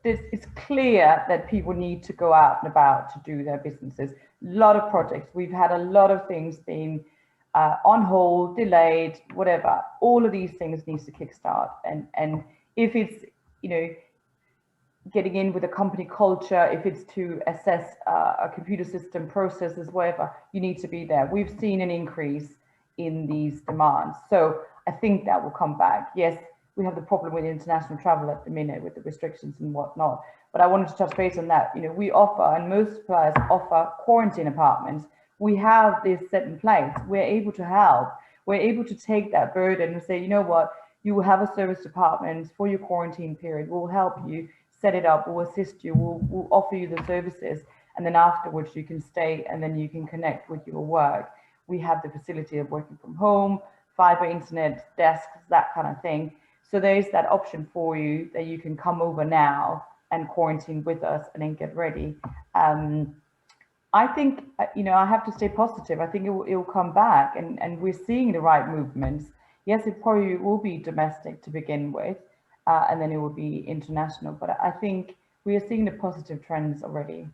It's clear that people need to go out and about to do their businesses. A lot of projects. We've had a lot of things being on hold, delayed, whatever. All of these things needs to kickstart. And if it's, you know, getting in with a company culture, if it's to assess a computer system processes, whatever, you need to be there. We've seen an increase in these demands. So I think that will come back. Yes, we have the problem with international travel at the minute with the restrictions and whatnot. But I wanted to touch base on that. You know, we offer, and most suppliers offer, quarantine apartments. We have this set in place. We're able to help. We're able to take that burden and say, you know what, you will have a service department for your quarantine period. We'll help you set it up. We'll assist you. We'll offer you the services. And then afterwards you can stay and then you can connect with your work. We have the facility of working from home, fiber internet, desks, that kind of thing. So there is that option for you that you can come over now and quarantine with us and then get ready. I think, you know, I have to stay positive. I think it will come back, and we're seeing the right movements. Yes, it probably will be domestic to begin with, and then it will be international. But I think we are seeing the positive trends already.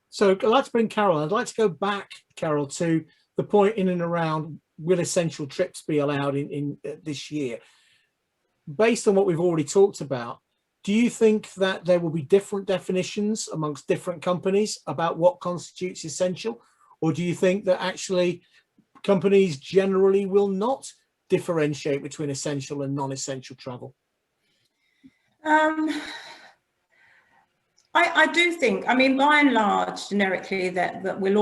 So I'd like to bring Carol. I'd like to go back, Carol, to the point in and around will essential trips be allowed in this year? Based on what we've already talked about, do you think that there will be different definitions amongst different companies about what constitutes essential? Or do you think that actually companies generally will not differentiate between essential and non-essential travel? I do think, I mean, by and large, generically, that we'll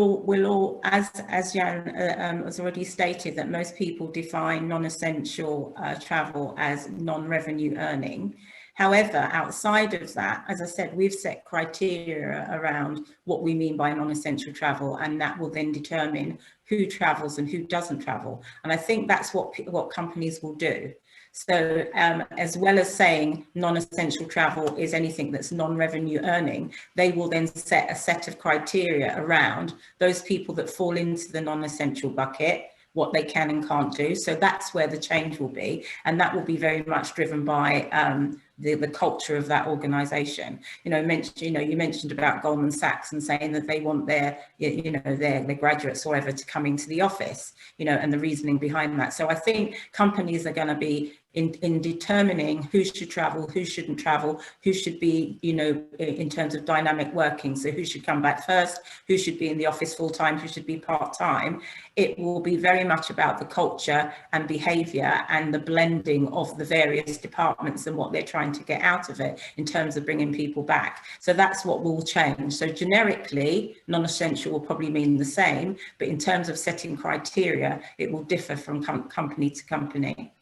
all, as Jan has already stated, that most people define non-essential travel as non-revenue earning. However, outside of that, as I said, we've set criteria around what we mean by non-essential travel, and that will then determine who travels and who doesn't travel. And I think that's what companies will do. So as well as saying non-essential travel is anything that's non-revenue earning, they will then set a set of criteria around those people that fall into the non-essential bucket, what they can and can't do. So that's where the change will be. And that will be very much driven by the culture of that organization. You mentioned about Goldman Sachs and saying that they want their graduates or whatever to come into the office, and the reasoning behind that. So I think companies are going to be in determining who should travel, who shouldn't travel, who should be, in terms of dynamic working. So who should come back first, who should be in the office full time, who should be part time. It will be very much about the culture and behaviour and the blending of the various departments and what they're trying to get out of it in terms of bringing people back. So that's what will change. So generically, non-essential will probably mean the same, but in terms of setting criteria, it will differ from company to company.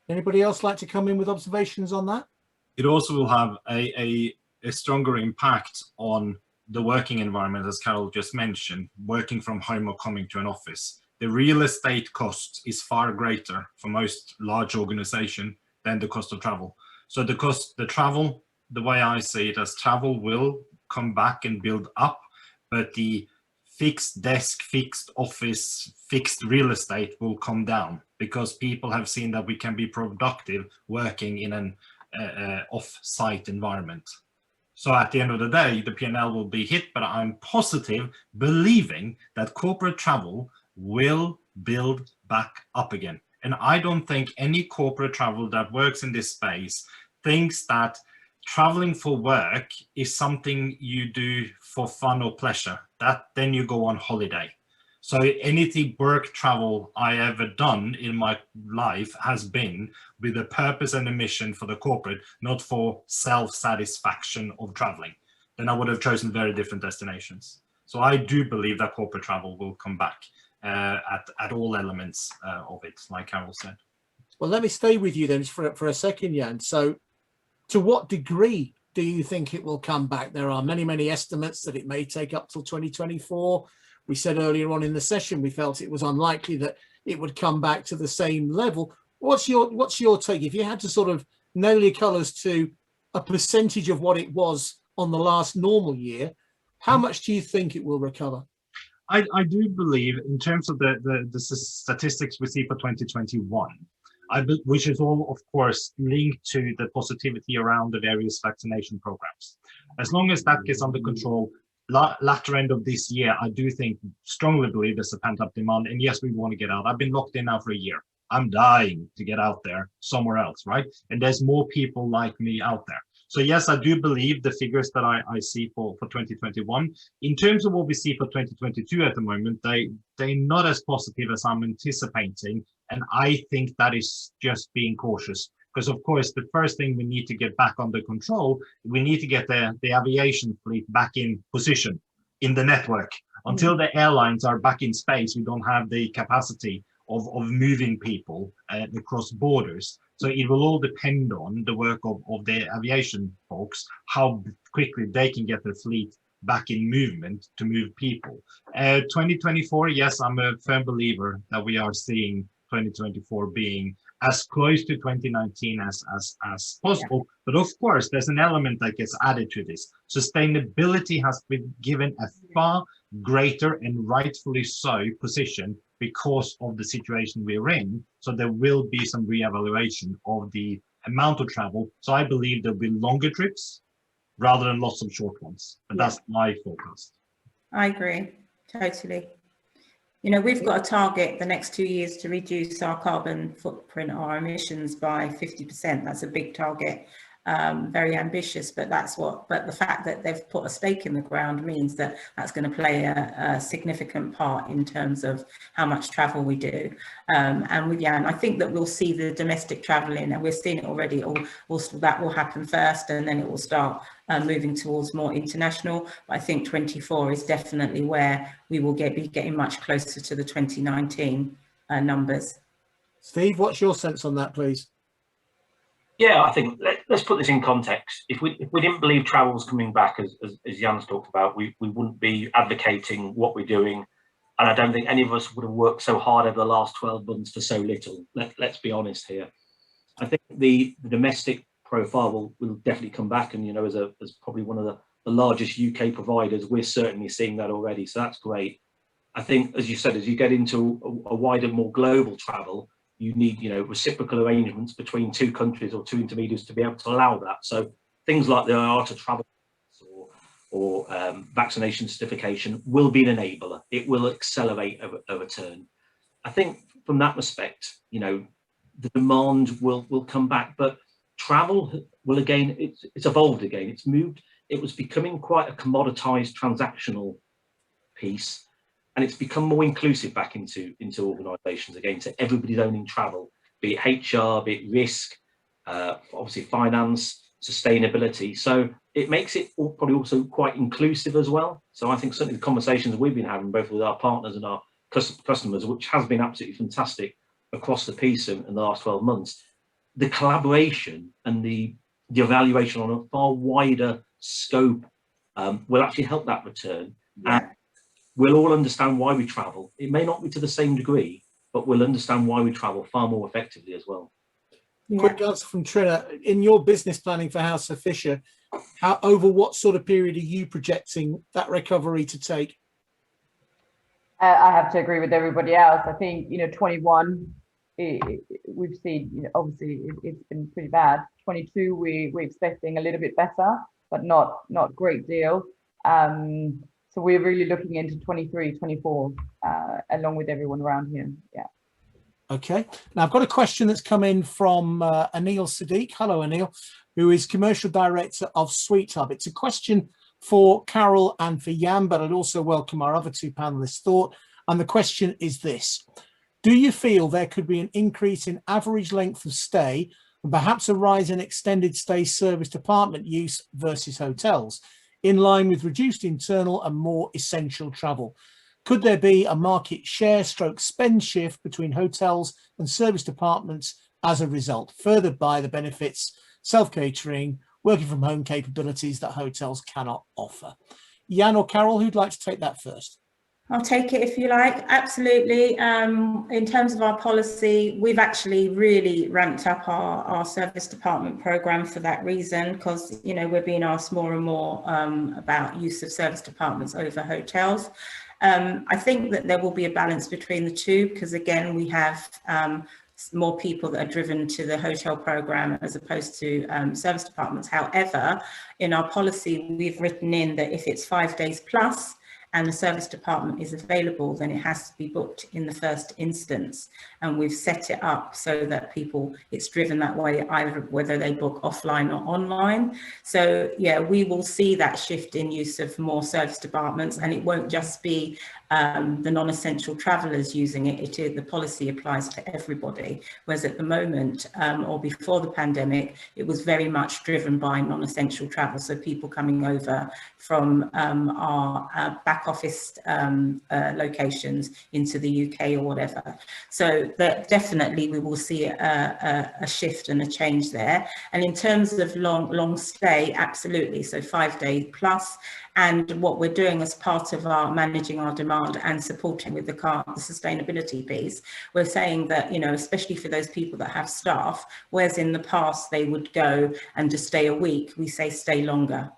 Anybody else like to come in with observations on that? It also will have a stronger impact on the working environment, as Carol just mentioned, working from home or coming to an office. The real estate cost is far greater for most large organizations than the cost of travel. So the travel, the way I see it, as travel will come back and build up, but the fixed desk, fixed office, fixed real estate will come down, because people have seen that we can be productive working in an off-site environment. So at the end of the day, the P&L will be hit, but I'm positive, believing that corporate travel will build back up again. And I don't think any corporate travel that works in this space thinks that traveling for work is something you do for fun or pleasure, that then you go on holiday. So anything work travel I ever done in my life has been with a purpose and a mission for the corporate, not for self-satisfaction of traveling. Then I would have chosen very different destinations. So I do believe that corporate travel will come back at all elements of it, like Carol said. Well, let me stay with you then for a second, Jan. So to what degree do you think it will come back? There are many, many estimates that it may take up till 2024. We said earlier on in the session, we felt it was unlikely that it would come back to the same level. What's your take? If you had to sort of nail your colours to a percentage of what it was on the last normal year, how much do you think it will recover? I do believe, in terms of the statistics we see for 2021, which is all, of course, linked to the positivity around the various vaccination programs. As long as that gets under control, latter end of this year, I do strongly believe there's a pent-up demand. And yes, we want to get out. I've been locked in now for a year. I'm dying to get out there somewhere else, right? And there's more people like me out there. So yes, I do believe the figures that I see for 2021. In terms of what we see for 2022 at the moment, they're not as positive as I'm anticipating. And I think that is just being cautious. Because of course, the first thing we need to get back under control, we need to get the aviation fleet back in position in the network. Until the airlines are back in space, we don't have the capacity of moving people across borders. So it will all depend on the work of the aviation folks, how quickly they can get their fleet back in movement to move people. 2024, yes, I'm a firm believer that we are seeing 2024 being as close to 2019 as possible. Yeah. But of course, there's an element that gets added to this. Sustainability has been given a far greater and rightfully so position because of the situation we're in. So there will be some reevaluation of the amount of travel. So I believe there'll be longer trips rather than lots of short ones. But that's my forecast. I agree, totally. We've got a target the next 2 years to reduce our carbon footprint, our emissions by 50%. That's a big target, very ambitious, but the fact that they've put a stake in the ground means that that's going to play a significant part in terms of how much travel we do. And with Jan, I think that we'll see the domestic travelling, and we're seeing it already, that will happen first, and then it will start moving towards more international. But I think 24 is definitely where we will be getting much closer to the 2019 numbers. Steve, what's your sense on that, please? Yeah, I think let's put this in context. If we didn't believe travel was coming back, as Jan's talked about, we wouldn't be advocating what we're doing. And I don't think any of us would have worked so hard over the last 12 months for so little. Let's be honest here. I think the domestic profile will definitely come back. And, you know, as probably one of the largest UK providers, we're certainly seeing that already. So that's great. I think, as you said, as you get into a wider, more global travel, you need, you know, reciprocal arrangements between two countries or two intermediaries to be able to allow that. So things like the IATA travel or vaccination certification will be an enabler. It will accelerate a return. I think from that respect, you know, the demand will come back, but travel will again, it's evolved again. It's moved. It was becoming quite a commoditized transactional piece. And it's become more inclusive back into organisations again. So everybody's owning travel, be it HR, be it risk, obviously finance, sustainability. So it makes it probably also quite inclusive as well. So I think certainly the conversations we've been having both with our partners and our customers, which has been absolutely fantastic across the piece in the last 12 months, the collaboration and the evaluation on a far wider scope will actually help that return. Yeah. And we'll all understand why we travel. It may not be to the same degree, but we'll understand why we travel far more effectively as well. Yeah. Quick answer from Trine. In your business planning for House of Fisher, over what sort of period are you projecting that recovery to take? I have to agree with everybody else. I think, you know, 21, we've seen, you know, obviously it's been pretty bad. 22, we're expecting a little bit better, but not great deal. So we're really looking into 23, 24, along with everyone around here. Yeah. Okay. Now I've got a question that's come in from Anil Sadiq. Hello, Anil, who is Commercial Director of Suite Hub. It's a question for Carol and for Jan, but I'd also welcome our other two panelists' thought. And the question is this: do you feel there could be an increase in average length of stay and perhaps a rise in extended stay service department use versus hotels, in line with reduced internal and more essential travel? Could there be a market share / spend shift between hotels and service departments as a result, furthered by the benefits, self-catering, working from home capabilities that hotels cannot offer? Jan or Carol, who'd like to take that first? I'll take it if you like. Absolutely. In terms of our policy, we've actually really ramped up our service department program for that reason, because, you know, we're being asked more and more about use of service departments over hotels. I think that there will be a balance between the two, because again, we have more people that are driven to the hotel program as opposed to service departments. However, in our policy, we've written in that if it's 5 days plus and the service department is available, then it has to be booked in the first instance. And we've set it up so that it's driven that way, either whether they book offline or online. So yeah, we will see that shift in use of more service departments, and it won't just be the non-essential travellers using it. The policy applies to everybody, whereas at the moment, or before the pandemic, it was very much driven by non-essential travel, so people coming over from our back office locations into the UK or whatever. So that definitely we will see a shift and a change there. And in terms of long stay, absolutely, so 5 day plus. And what we're doing as part of our managing our demand and supporting with the sustainability piece, we're saying that, you know, especially for those people that have staff, whereas in the past they would go and just stay a week, we say stay longer,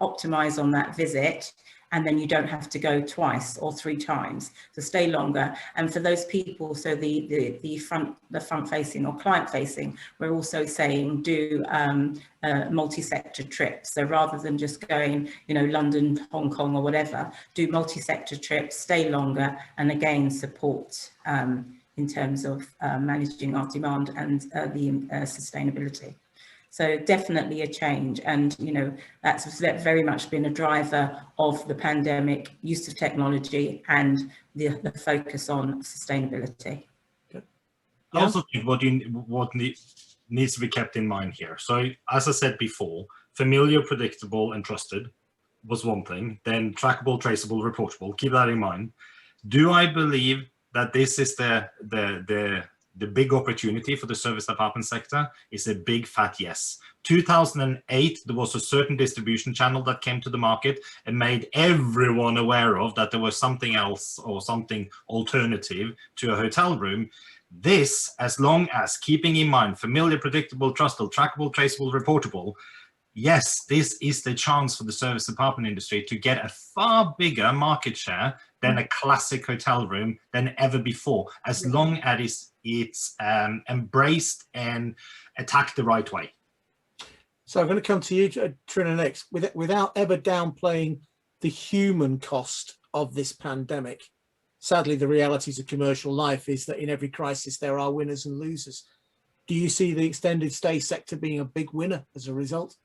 optimize on that visit, and then you don't have to go twice or 3 times, so stay longer. And for those people, so the front facing or client facing, we're also saying do multi-sector trips. So rather than just going, you know, London, Hong Kong or whatever, do multi-sector trips, stay longer, and again support in terms of managing our demand and the sustainability. So definitely a change, and you know, that's very much been a driver of the pandemic, use of technology and the focus on sustainability. I also think what needs to be kept in mind here. So as I said before, familiar, predictable, and trusted was one thing. Then trackable, traceable, reportable. Keep that in mind. Do I believe that this is the big opportunity for the service department sector? Is a big fat yes. 2008, there was a certain distribution channel that came to the market and made everyone aware of that there was something else or something alternative to a hotel room. This, as long as keeping in mind familiar, predictable, trustable, trackable, traceable, reportable, yes, this is the chance for the service department industry to get a far bigger market share than a classic hotel room than ever before, as long as it's embraced and attacked the right way. So I'm going to come to you, Trine, next. Without ever downplaying the human cost of this pandemic, sadly, the realities of commercial life is that in every crisis there are winners and losers. Do you see the extended stay sector being a big winner as a result?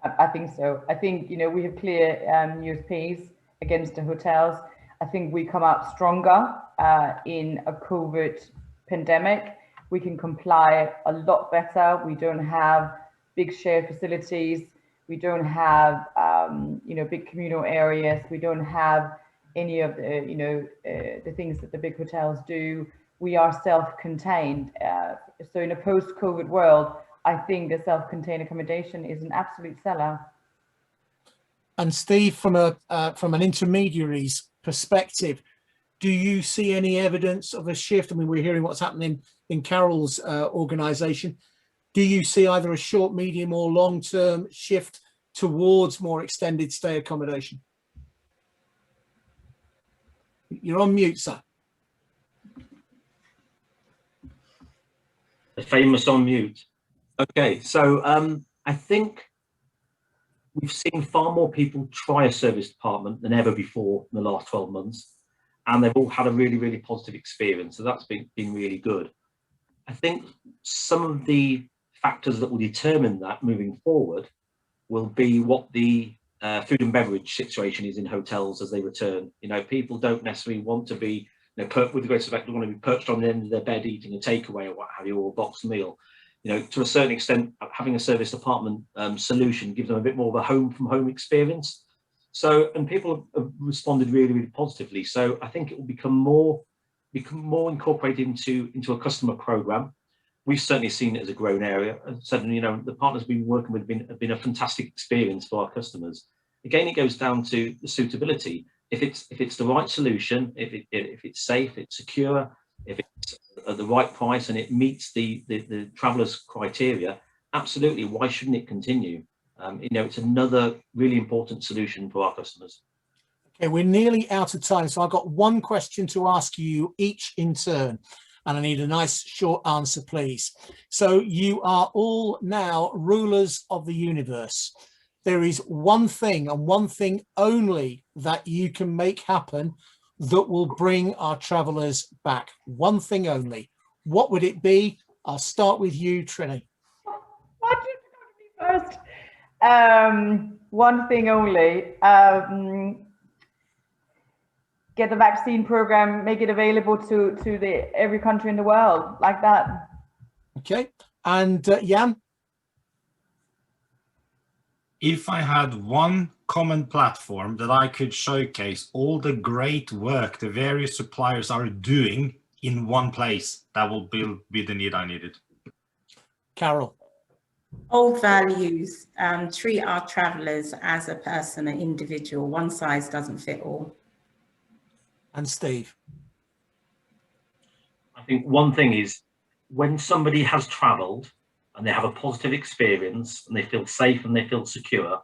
I think so. I think, you know, we have clear USPs against the hotels. I think we come out stronger in a COVID pandemic. We can comply a lot better. We don't have big shared facilities. We don't have, you know, big communal areas. We don't have any of the, you know, the things that the big hotels do. We are self-contained. So in a post-COVID world, I think the self-contained accommodation is an absolute seller. And Steve, from an intermediary's perspective, do you see any evidence of a shift? I mean, we're hearing what's happening in Carol's organisation. Do you see either a short, medium or long-term shift towards more extended stay accommodation? You're on mute, sir. The famous on mute. Okay, so I think we've seen far more people try a service department than ever before in the last 12 months, and they've all had a really, really positive experience. So that's been really good. I think some of the factors that will determine that moving forward will be what the food and beverage situation is in hotels as they return. You know, people don't necessarily want to be, you know, with the greatest respect, don't want to be perched on the end of their bed eating a takeaway or what have you, or a boxed meal. You know, to a certain extent, having a service department solution gives them a bit more of a home from home experience. So, and people have responded really, really positively. So I think it will become more incorporated into a customer program. We've certainly seen it as a grown area. And certainly, you know, the partners we've been working with have been a fantastic experience for our customers. Again, it goes down to the suitability. If it's the right solution, if it's safe, it's secure, if it's at the right price and it meets the traveller's criteria, absolutely, why shouldn't it continue? You know, it's another really important solution for our customers. Okay, we're nearly out of time, so I've got one question to ask you each in turn, and I need a nice short answer, please. So you are all now rulers of the universe. There is one thing and one thing only that you can make happen that will bring our travellers back. One thing only. What would it be? I'll start with you, Trine. What did you first? One thing only. Get the vaccine program, make it available to every country in the world, like that. Okay, and Jan? If I had one common platform that I could showcase all the great work the various suppliers are doing in one place, that will be the need I needed. Carol? Old values, treat our travellers as a person, an individual. One size doesn't fit all. And Steve? I think one thing is when somebody has travelled and they have a positive experience and they feel safe and they feel secure,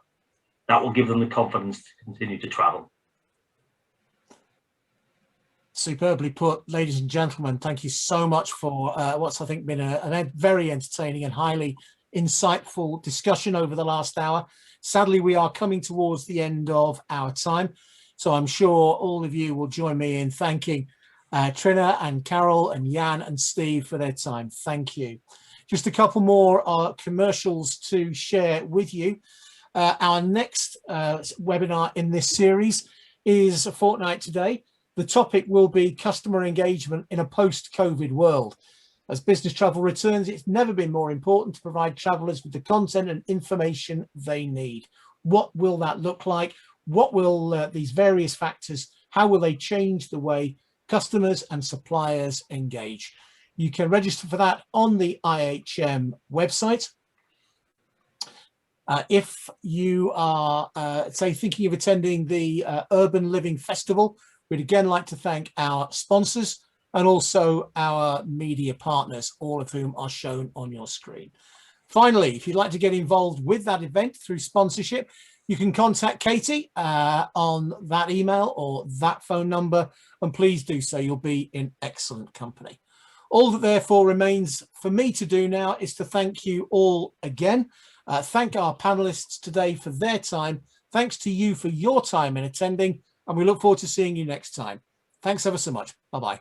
that will give them the confidence to continue to travel. Superbly put, ladies and gentlemen. Thank you so much for what's I think been a very entertaining and highly insightful discussion over the last hour. Sadly, we are coming towards the end of our time, so I'm sure all of you will join me in thanking Trine and Carol and Jan and Steve for their time. Thank you. Just a couple more commercials to share with you. Our next webinar in this series is a fortnight today. The topic will be customer engagement in a post-COVID world. As business travel returns, it's never been more important to provide travellers with the content and information they need. What will that look like? What will these various factors, how will they change the way customers and suppliers engage? You can register for that on the IHM website. If you are, say, thinking of attending the Urban Living Festival, we'd again like to thank our sponsors and also our media partners, all of whom are shown on your screen. Finally, if you'd like to get involved with that event through sponsorship, you can contact Katie on that email or that phone number, and please do so. You'll be in excellent company. All that therefore remains for me to do now is to thank you all again. Thank our panelists today for their time. Thanks to you for your time in attending, and we look forward to seeing you next time. Thanks ever so much. Bye-bye.